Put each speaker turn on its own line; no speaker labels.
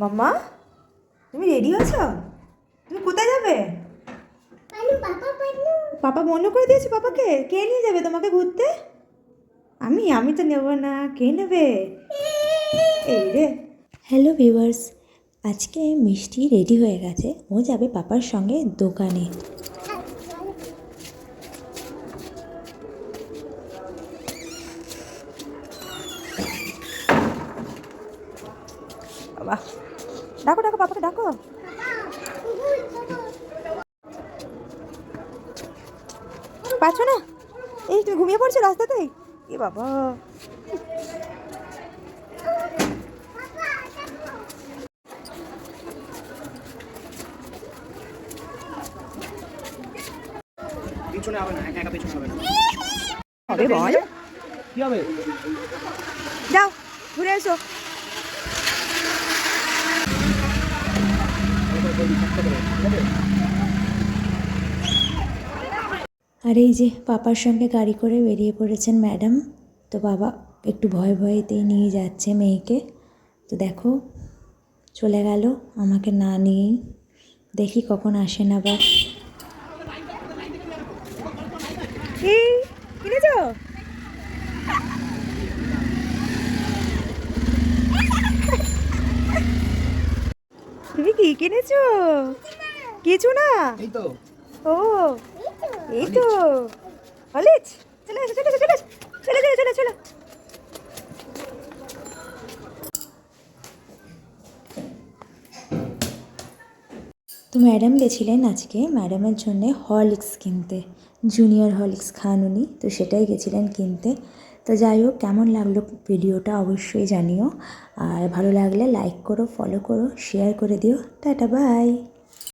মাম্মা, তুমি রেডি আছো? তুমি কোথায় যাবে? পাপা বন্ধ করে দিয়েছে পাপাকে? কে নিয়ে যাবে তোমাকে ঘুরতে? আমি তো নেব না, কে নেবে? এই রে।
হ্যালো ভিউয়ার্স, আজকে মিষ্টি রেডি হয়ে গেছে, ও যাবে পাপার সঙ্গে দোকানে।
বাবা, ডাকো ডাকো পাপাকে ডাকো। পাচ্ছ না? এই তুমি ঘুমিয়ে পড়ছো রাস্তাতেই? এ বাবা,
পিছনে হবে না, একা একা পিছনে হবে না।
হবে বল।
কি হবে?
যাও ঘুরে এসো।
আর এই যে পাপার সঙ্গে গাড়ি করে বেরিয়ে পড়েছেন ম্যাডাম। তো বাবা একটু ভয় ভয়েতেই নিয়ে যাচ্ছে মেয়েকে। তো দেখো চলে গেল আমাকে না নিয়েই। দেখি কখন আসেন আবার।
কি কিনেছো? তুমি কি কিনেছো? কিছু না।
এই তো
ও, এই তো হলিচ। চলে এসো চলে এসো চলে এসো চলে চলে চলে চলো।
তো ম্যাডাম গেছিলেন আজকে ম্যাডামের জন্যে হরলিক্স কিনতে, জুনিয়র হরলিক্স খান উনি, তো সেটাই গেছিলেন কিনতে। তো যাই হোক, কেমন লাগলো ভিডিওটা অবশ্যই জানিও, আর ভালো লাগলে লাইক করো, ফলো করো, শেয়ার করে দিও। Tata bye.